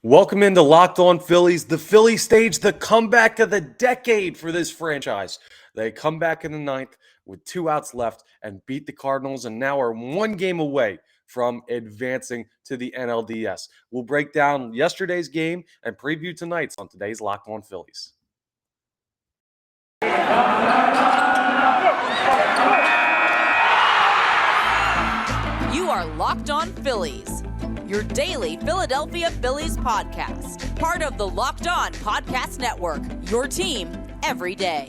Welcome into Locked On Phillies. The Phillies staged the comeback of the decade for this franchise. They come back in the ninth with 2 outs left and beat the Cardinals and now are 1 game away from advancing to the NLDS. We'll break down yesterday's game and preview tonight's on today's Locked On Phillies. You are Locked On Phillies, your daily Philadelphia Phillies podcast. Part of the Locked On Podcast Network, your team every day.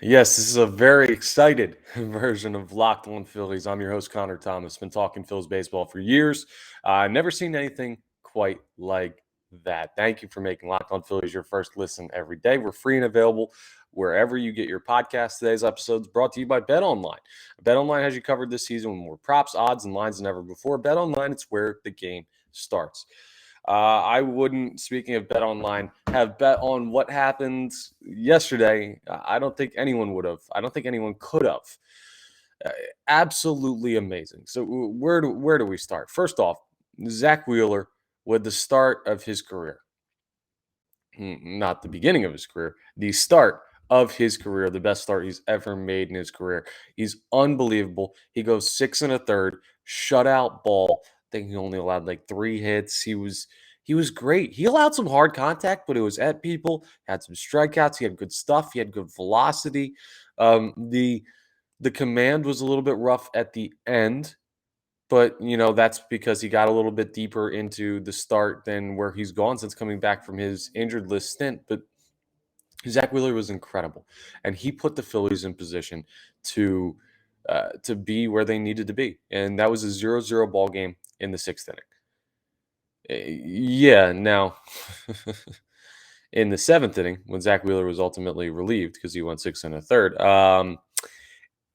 Yes, this is a very excited version of Locked On Phillies. I'm your host, Connor Thomas. Been talking Phillies baseball for years. Never seen anything quite like that. Thank you for making Locked On Phillies your first listen every day. We're free and available wherever you get your podcast. Today's episode is brought to you by BetOnline. BetOnline has you covered this season with more props, odds, and lines than ever before. BetOnline, it's where the game starts. I wouldn't, speaking of BetOnline, have bet on what happened yesterday. I don't think anyone would have. I don't think anyone could have. Absolutely amazing. So where do we start? First off, Zack Wheeler with the start of his career. Not the beginning of his career, the start of his career, the best start he's ever made in his career. He's unbelievable. He goes 6 1/3, shutout ball. I think he only allowed like 3 hits. He was great. He allowed some hard contact, but it was at people. Had some strikeouts. He had good stuff. He had good velocity. The command was a little bit rough at the end, but that's because he got a little bit deeper into the start than where he's gone since coming back from his injured list stint. But Zack Wheeler was incredible, and he put the Phillies in position to be where they needed to be, and that was a 0-0 ball game in the 6th inning. Yeah, now in the 7th inning, when Zack Wheeler was ultimately relieved because he went 6 1/3,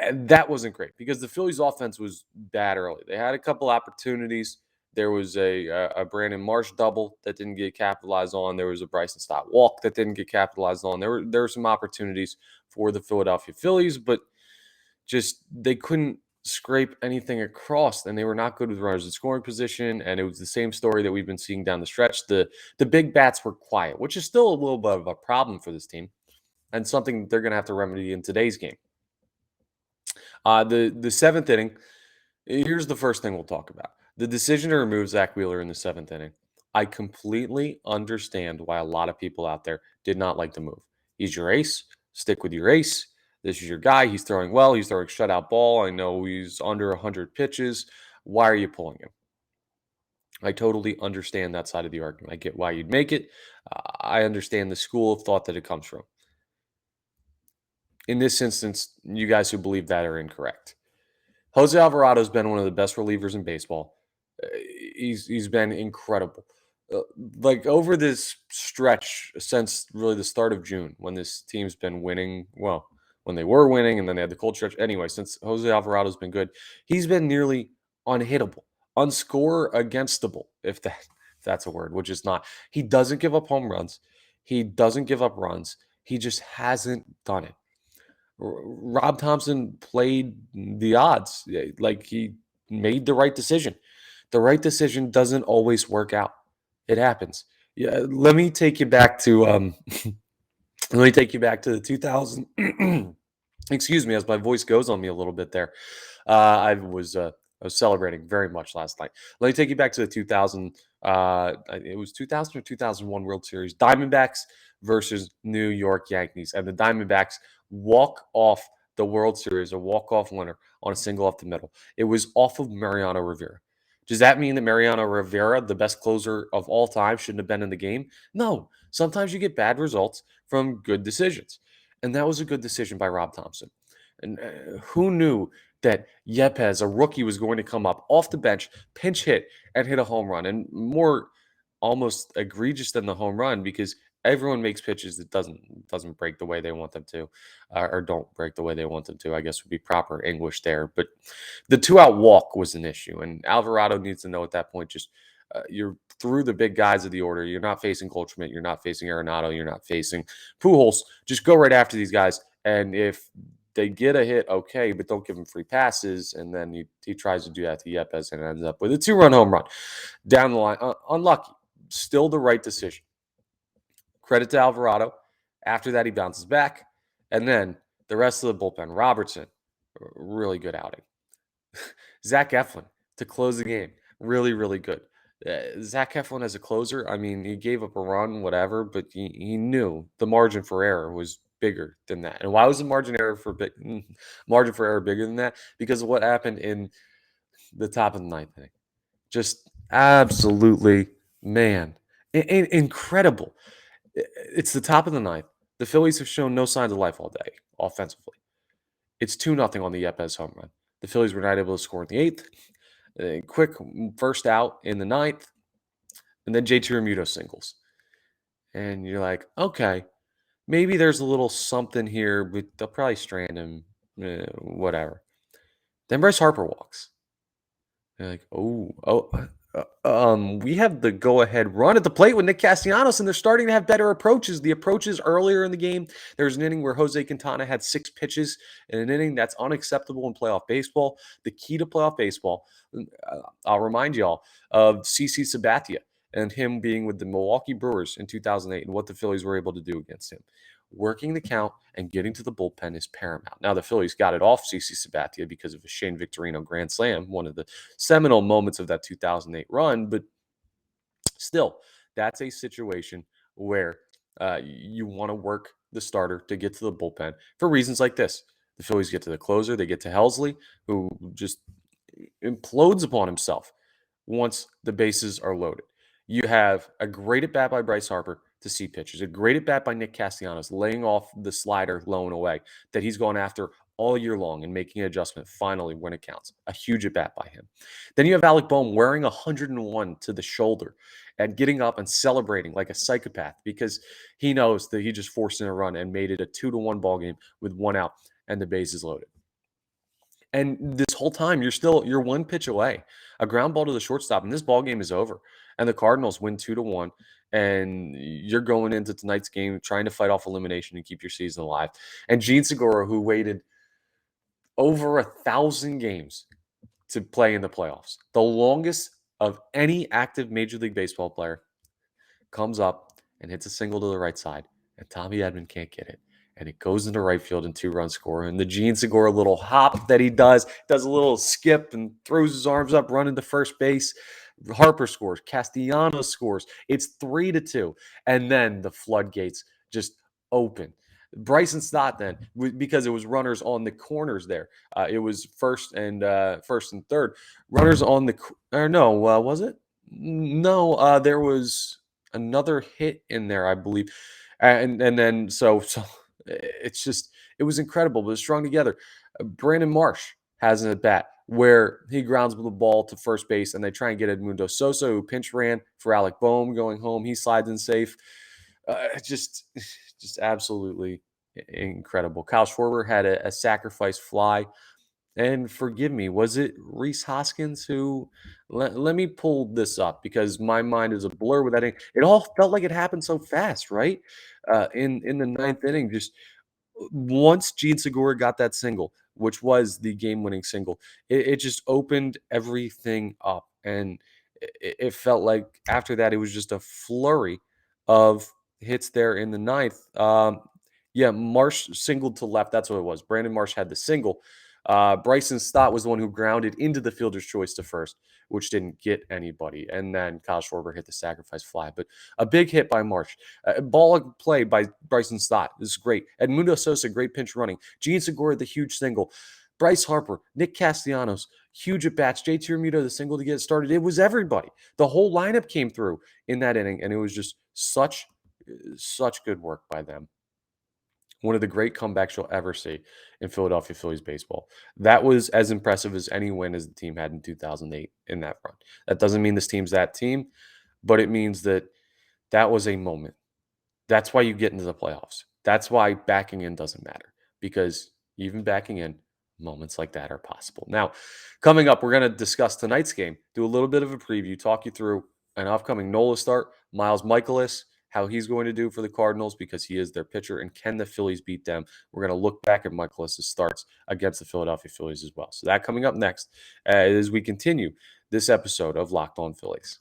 and that wasn't great because the Phillies' offense was bad early. They had a couple opportunities. There was a Brandon Marsh double that didn't get capitalized on. There was a Bryson Stott walk that didn't get capitalized on. There were some opportunities for the Philadelphia Phillies, but just they couldn't scrape anything across, and they were not good with runners in scoring position. And it was the same story that we've been seeing down the stretch. The big bats were quiet, which is still a little bit of a problem for this team, and something they're going to have to remedy in today's game. The 7th inning. Here's the first thing we'll talk about. The decision to remove Zack Wheeler in the 7th inning. I completely understand why a lot of people out there did not like the move. He's your ace. Stick with your ace. This is your guy. He's throwing well. He's throwing shutout ball. I know he's under 100 pitches. Why are you pulling him? I totally understand that side of the argument. I get why you'd make it. I understand the school of thought that it comes from. In this instance, you guys who believe that are incorrect. Jose Alvarado's been one of the best relievers in baseball. He's been incredible. Like over this stretch since really the start of June, when this team's been winning, well, when they were winning and then they had the cold stretch. Anyway, since Jose Alvarado's been good, he's been nearly unhittable, unscore againstable, if that's a word, which is not. He doesn't give up home runs. He doesn't give up runs. He just hasn't done it. Rob Thompson played the odds. Like he made the right decision. The right decision doesn't always work out. It happens. Yeah, let me take you back to the 2000. Excuse me, as my voice goes on me a little bit there. I was celebrating very much last night. Let me take you back to the 2000. It was 2000 or 2001 World Series. Diamondbacks versus New York Yankees, and the Diamondbacks walk off the World Series, a walk-off winner on a single up the middle. It was off of Mariano Rivera. Does that mean that Mariano Rivera, the best closer of all time, shouldn't have been in the game? No. Sometimes you get bad results from good decisions. And that was a good decision by Rob Thompson. And who knew that Yepez, a rookie, was going to come up off the bench, pinch hit, and hit a home run? And more almost egregious than the home run, because everyone makes pitches that doesn't break the way they want them to, or don't break the way they want them to, I guess would be proper English there. But the 2-out walk was an issue, and Alvarado needs to know at that point, just you're through the big guys of the order. You're not facing Goldschmidt. You're not facing Arenado. You're not facing Pujols. Just go right after these guys And if they get a hit, okay, but don't give him free passes. And then he tries to do that to Yepes and ends up with a 2-run home run down the line. Unlucky. Still the right decision. Credit to Alvarado. After that, he bounces back. And then the rest of the bullpen. Robertson, really good outing. Zack Eflin to close the game. Really, really good. Zack Eflin as a closer, I mean, he gave up a run, whatever, but he knew the margin for error was bigger than that. And why was the margin for error bigger than that? Because of what happened in the top of the ninth inning. Just absolutely, man, incredible. It's the top of the ninth. The Phillies have shown no signs of life all day offensively. It's 2-0 on the Yepes home run. The Phillies were not able to score in the eighth. A quick first out in the ninth, and then JT Realmuto singles. And you're like, okay, maybe there's a little something here, but they'll probably strand him, whatever. Then Bryce Harper walks. They're like, we have the go-ahead run at the plate with Nick Castellanos, and they're starting to have better approaches. The approaches earlier in the game, there was an inning where Jose Quintana had 6 pitches in an inning. That's unacceptable in playoff baseball. The key to playoff baseball, I'll remind y'all of CC Sabathia and him being with the Milwaukee Brewers in 2008 and what the Phillies were able to do against him. Working the count and getting to the bullpen is paramount. Now, the Phillies got it off CC Sabathia because of a Shane Victorino grand slam, one of the seminal moments of that 2008 run. But still, that's a situation where you want to work the starter to get to the bullpen for reasons like this. The Phillies get to the closer. They get to Helsley, who just implodes upon himself once the bases are loaded. You have a great at bat by Bryce Harper to see pitches, a great at bat by Nick Castellanos, laying off the slider low and away that he's gone after all year long and making an adjustment finally when it counts. A huge at bat by him. Then you have Alec Boehm wearing 101 to the shoulder and getting up and celebrating like a psychopath because he knows that he just forced in a run and made it a 2-1 ball game with 1 out and the bases loaded. And this whole time, you're 1 pitch away, a ground ball to the shortstop, and this ball game is over. And the Cardinals win 2-1, and you're going into tonight's game trying to fight off elimination and keep your season alive. And Gene Segura, who waited over 1,000 games to play in the playoffs, the longest of any active Major League Baseball player, comes up and hits a single to the right side, and Tommy Edman can't get it. And it goes into right field and 2-run score. And the Gene Segura little hop that he does a little skip and throws his arms up, running to first base. Harper scores. Castellanos scores. It's 3-2. And then the floodgates just open. Bryson Stott then, because it was runners on the corners there. It was first and third. Runners on the was it? No, there was another hit in there, I believe. And then so it was incredible, but it was strung together. Brandon Marsh has an at bat where he grounds the ball to first base, and they try and get Edmundo Sosa, who pinch ran for Alec Boehm going home. He slides in safe. Just absolutely incredible. Kyle Schwarber had a sacrifice fly. And forgive me, was it Rhys Hoskins who? Let me pull this up because my mind is a blur with that. It all felt like it happened so fast, right? In the ninth inning, just once Gene Segura got that single, which was the game-winning single, it just opened everything up, and it felt like after that it was just a flurry of hits there in the ninth. Marsh singled to left. That's what it was. Brandon Marsh had the single. Bryson Stott was the one who grounded into the fielder's choice to first, which didn't get anybody. And then Kyle Schwarber hit the sacrifice fly. But a big hit by Marsh. Ball play by Bryson Stott. This is great. Edmundo Sosa, great pinch running. Gene Segura, the huge single. Bryce Harper, Nick Castellanos, huge at bats. JT Realmuto, the single to get it started. It was everybody. The whole lineup came through in that inning, and it was just such good work by them. One of the great comebacks you'll ever see in Philadelphia Phillies baseball. That was as impressive as any win as the team had in 2008 in that run. That doesn't mean this team's that team, but it means that was a moment. That's why you get into the playoffs. That's why backing in doesn't matter, because even backing in, moments like that are possible. Now, coming up, we're going to discuss tonight's game, do a little bit of a preview, talk you through an upcoming Nola start, Miles Mikolas, how he's going to do for the Cardinals because he is their pitcher. And can the Phillies beat them? We're going to look back at Mikolas' starts against the Philadelphia Phillies as well. So that coming up next as we continue this episode of Locked On Phillies.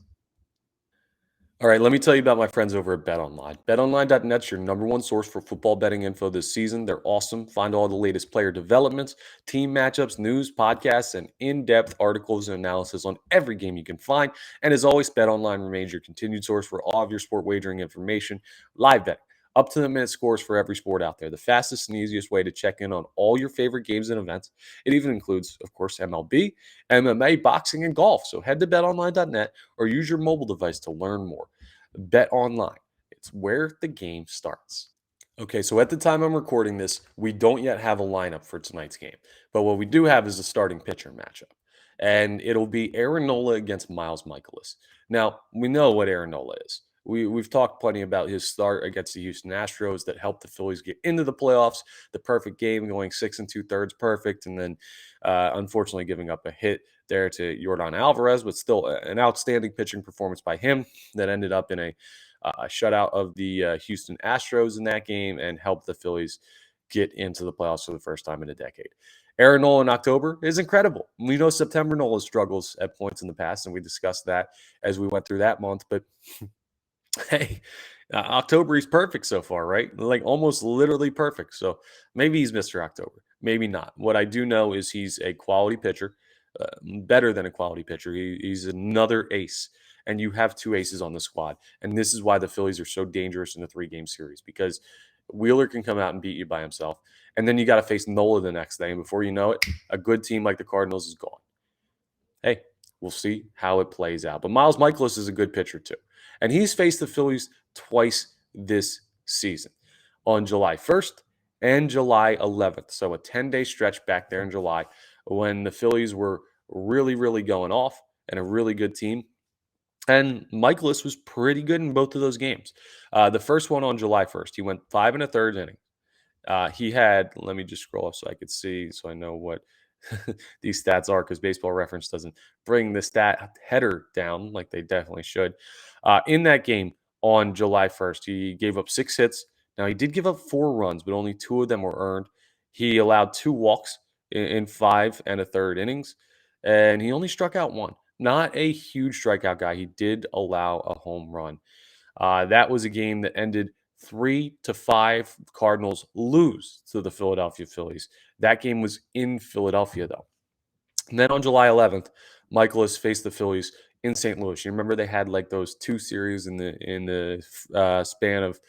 All right, let me tell you about my friends over at BetOnline. BetOnline.net's your number one source for football betting info this season. They're awesome. Find all the latest player developments, team matchups, news, podcasts, and in-depth articles and analysis on every game you can find. And as always, BetOnline remains your continued source for all of your sport wagering information, live betting, up-to-the-minute scores for every sport out there. The fastest and easiest way to check in on all your favorite games and events. It even includes, of course, MLB, MMA, boxing, and golf. So head to BetOnline.net or use your mobile device to learn more. Bet Online. It's where the game starts. Okay, so at the time I'm recording this, we don't yet have a lineup for tonight's game. But what we do have is a starting pitcher matchup. And it'll be Aaron Nola against Miles Mikolas. Now, we know what Aaron Nola is. We've talked plenty about his start against the Houston Astros that helped the Phillies get into the playoffs. The perfect game, going 6 2/3 perfect, and then unfortunately giving up a hit there to Yordan Alvarez, but still an outstanding pitching performance by him that ended up in a shutout of the Houston Astros in that game and helped the Phillies get into the playoffs for the first time in a decade. Aaron Nola in October is incredible. We know September Nola struggles at points in the past, and we discussed that as we went through that month. But hey, October he's perfect so far, right? Like almost literally perfect. So maybe he's Mr. October, maybe not. What I do know is he's a quality pitcher, better than a quality pitcher. He's another ace, and you have two aces on the squad. And this is why the Phillies are so dangerous in the 3-game series because Wheeler can come out and beat you by himself. And then you got to face Nola the next day. And before you know it, a good team like the Cardinals is gone. Hey, we'll see how it plays out. But Miles Mikolas is a good pitcher too. And he's faced the Phillies twice this season, on July 1st and July 11th. So a 10-day stretch back there in July when the Phillies were really, really going off and a really good team. And Mikolas was pretty good in both of those games. The first one on July 1st, he went 5 1/3 innings. He had, let me just scroll up so I could see, so I know what these stats are, because Baseball Reference doesn't bring the stat header down like they definitely should. In that game on July 1st, he gave up 6 hits. Now, he did give up 4 runs, but only 2 of them were earned. He allowed 2 walks in 5 1/3 innings, and he only struck out 1. Not a huge strikeout guy. He did allow a home run. That was a game that ended 3-5. Cardinals lose to the Philadelphia Phillies. That game was in Philadelphia, though. And then on July 11th, Mikolas faced the Phillies in St. Louis. You remember they had like those 2 series in the span of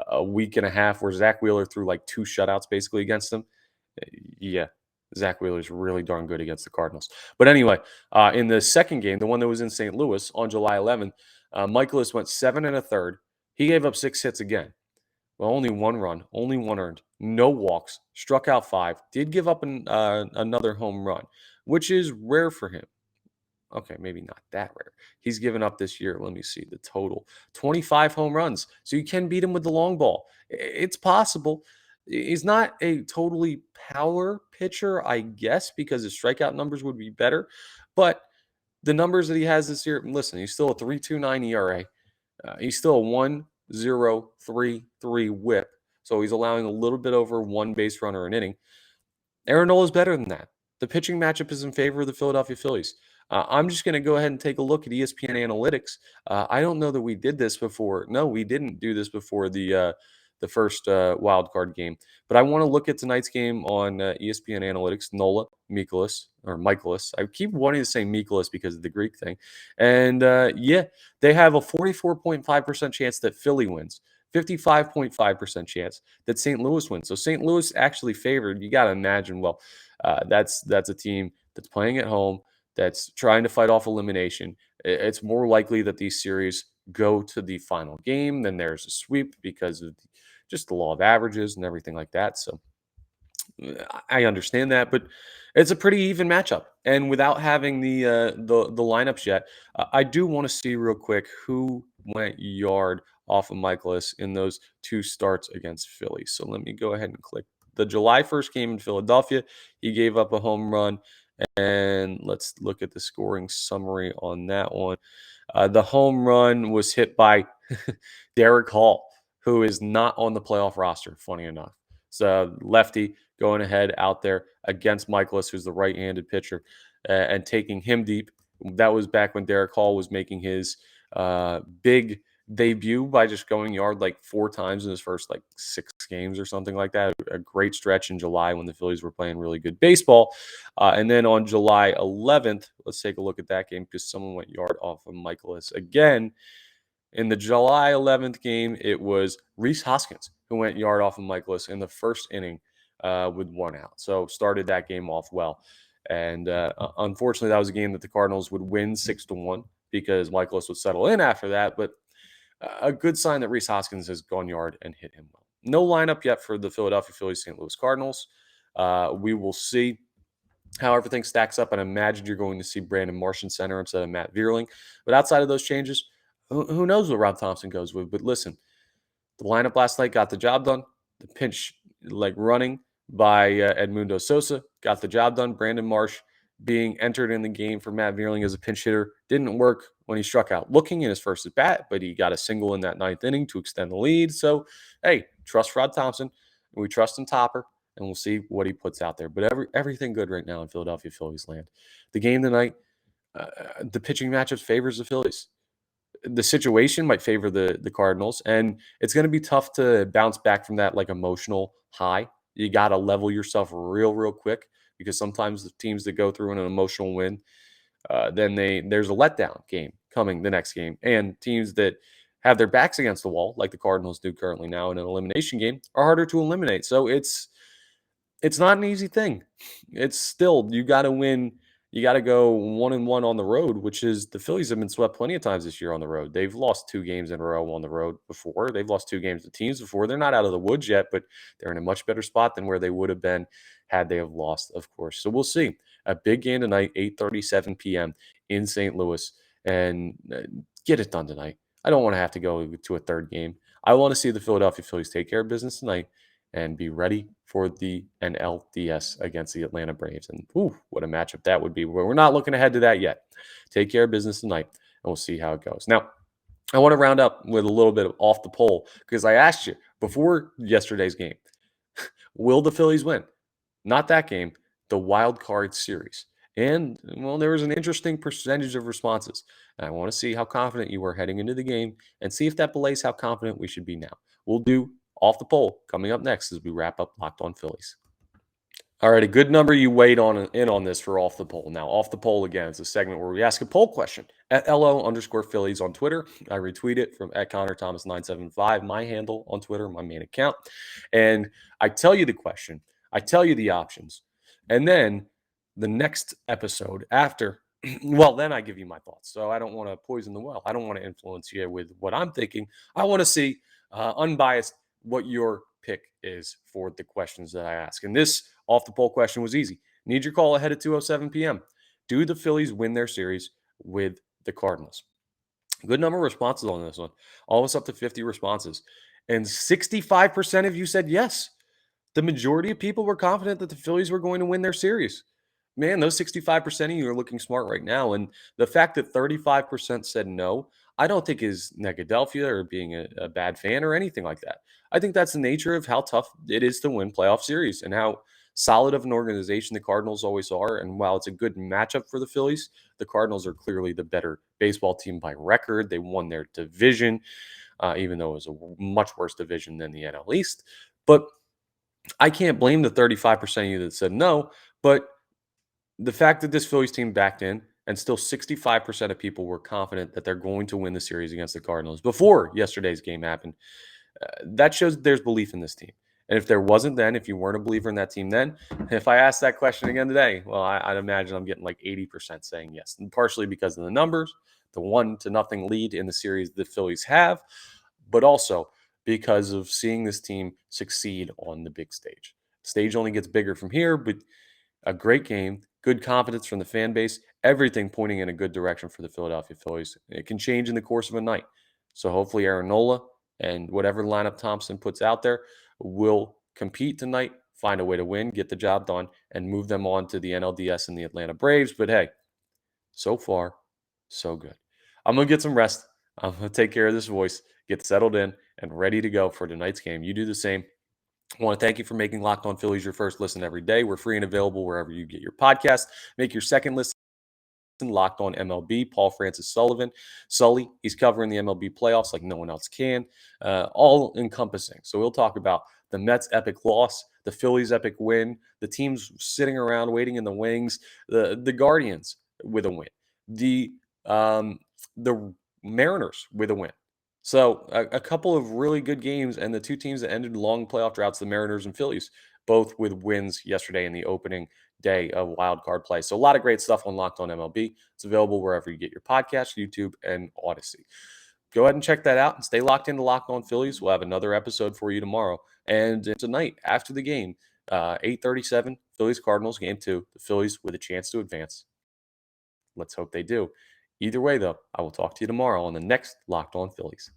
a week and a half where Zack Wheeler threw like 2 shutouts basically against them. Yeah, Zack Wheeler is really darn good against the Cardinals. But anyway, in the second game, the one that was in St. Louis on July 11th, Mikolas went 7 1/3. He gave up 6 hits again. Well, only 1 run, only 1 earned, no walks, struck out 5, did give up another home run, which is rare for him. Okay, maybe not that rare. He's given up this year, let me see the total, 25 home runs. So you can beat him with the long ball. It's possible. He's not a totally power pitcher, I guess, because his strikeout numbers would be better. But the numbers that he has this year, listen, he's still a 3.29 ERA. He's still a 1.033 whip. So he's allowing a little bit over 1 base runner an inning. Aaron Nola is better than that. The pitching matchup is in favor of the Philadelphia Phillies. I'm just going to go ahead and take a look at ESPN analytics. I don't know that we did this before. No, we didn't do this before the first wild card game. But I want to look at tonight's game on ESPN analytics. Nola, Mikolas, or Mikolas. I keep wanting to say Mikolas because of the Greek thing. And yeah, they have a 44.5% chance that Philly wins. 55.5% chance that St. Louis wins. So St. Louis actually favored. You got to imagine, well, that's a team that's playing at home, that's trying to fight off elimination. It's more likely that these series go to the final game than there's a sweep because of just the law of averages and everything like that. So I understand that, but it's a pretty even matchup. And without having the lineups yet, I do want to see real quick who went yard off of Mikolas in those 2 starts against Philly. So let me go ahead and click the July 1st game in Philadelphia. He gave up a home run. And let's look at the scoring summary on that one. The home run was hit by Derek Hall, who is not on the playoff roster, funny enough. So lefty going ahead out there against Mikolas, who's the right-handed pitcher, and taking him deep. That was back when Derek Hall was making his big debut by just going yard like 4 times in his first like 6 games or something like that. A great stretch in July when the Phillies were playing really good baseball. And then on July 11th, let's take a look at that game because someone went yard off of Mikolas again. In the July 11th game, it was Rhys Hoskins who went yard off of Mikolas in the first inning with 1 out. So started that game off well. And unfortunately, that was a game that the Cardinals would win 6-1 because Mikolas would settle in after that. But a good sign that Rhys Hoskins has gone yard and hit him well. No lineup yet for the Philadelphia Phillies St. Louis Cardinals. We will see how everything stacks up. And I imagine you're going to see Brandon Marsh in center instead of Matt Vierling. But outside of those changes, who knows what Rob Thompson goes with. But listen, the lineup last night got the job done. The pinch, like running by Edmundo Sosa, got the job done. Brandon Marsh being entered in the game for Matt Vierling as a pinch hitter didn't work when he struck out looking in his first at bat, but he got a single in that 9th inning to extend the lead. So, hey, trust Rod Thompson. And we trust in Topper, and we'll see what he puts out there. But everything good right now in Philadelphia Phillies land. The game tonight, the pitching matchups favors the Phillies. The situation might favor the Cardinals, and it's going to be tough to bounce back from that like emotional high. You got to level yourself real quick because sometimes the teams that go through an emotional win, then there's a letdown game coming the next game, and teams that have their backs against the wall like the Cardinals do currently now in an elimination game are harder to eliminate. So it's not an easy thing. It's still you got to win. You got to go 1-1 on the road, which is the Phillies have been swept plenty of times this year on the road. They've lost 2 games in a row on the road before. They've lost 2 games to teams before. They're not out of the woods yet, but they're in a much better spot than where they would have been had they have lost, of course. So we'll see. A big game tonight, 8:37 p.m. in St. Louis, and get it done tonight. I don't want to have to go to a third game. I want to see the Philadelphia Phillies take care of business tonight and be ready for the NLDS against the Atlanta Braves. And what a matchup that would be. We're not looking ahead to that yet. Take care of business tonight, and we'll see how it goes. Now, I want to round up with a little bit of off the poll because I asked you before yesterday's game, will the Phillies win? Not that game, the wild card series. And, well, there was an interesting percentage of responses. And I want to see how confident you were heading into the game and see if that belays how confident we should be now. We'll do off the poll coming up next as we wrap up Locked On Phillies. All right, a good number you weighed in on this for Off the Poll. Now, Off the Poll, again, is a segment where we ask a poll question at LO_Phillies on Twitter. I retweet it from at Connor Thomas 975, my handle on Twitter, my main account. And I tell you the question, I tell you the options. And then the next episode after, well, then I give you my thoughts. So I don't want to poison the well. I don't want to influence you with what I'm thinking. I want to see unbiased what your pick is for the questions that I ask. And this off the poll question was easy. Need your call ahead at 2:07 p.m. Do the Phillies win their series with the Cardinals? Good number of responses on this one. Almost up to 50 responses. And 65% of you said yes. The majority of people were confident that the Phillies were going to win their series. Man, those 65% of you are looking smart right now. And the fact that 35% said no, I don't think is Negadelphia or being a bad fan or anything like that. I think that's the nature of how tough it is to win playoff series and how solid of an organization the Cardinals always are. And while it's a good matchup for the Phillies, the Cardinals are clearly the better baseball team by record. They won their division, even though it was a much worse division than the NL East. But I can't blame the 35% of you that said no, but the fact that this Phillies team backed in and still 65% of people were confident that they're going to win the series against the Cardinals before yesterday's game happened, that shows that there's belief in this team. And if there wasn't then, if you weren't a believer in that team then, if I asked that question again today, well, I'd imagine I'm getting like 80% saying yes. And partially because of the numbers, the 1-0 lead in the series the Phillies have, but also because of seeing this team succeed on the big stage. The stage only gets bigger from here, but a great game, good confidence from the fan base, everything pointing in a good direction for the Philadelphia Phillies. It can change in the course of a night. So hopefully Aaron Nola and whatever lineup Thompson puts out there will compete tonight, find a way to win, get the job done, and move them on to the NLDS and the Atlanta Braves. But hey, so far, so good. I'm going to get some rest. I'm going to take care of this voice, get settled in, and ready to go for tonight's game. You do the same. I want to thank you for making Locked On Phillies your first listen every day. We're free and available wherever you get your podcast. Make your second listen Locked On MLB. Paul Francis Sully, he's covering the MLB playoffs like no one else can, all encompassing. So we'll talk about the Mets' epic loss, the Phillies' epic win, the teams sitting around waiting in the wings, the Guardians with a win, the the Mariners with a win. So a couple of really good games, and the two teams that ended long playoff droughts, the Mariners and Phillies, both with wins yesterday in the opening day of wild card play. So a lot of great stuff on Locked On MLB. It's available wherever you get your podcast, YouTube, and Odyssey. Go ahead and check that out and stay locked into Locked On Phillies. We'll have another episode for you tomorrow. And tonight, after the game, 8:37, Phillies Cardinals, game 2. The Phillies with a chance to advance. Let's hope they do. Either way, though, I will talk to you tomorrow on the next Locked On Phillies.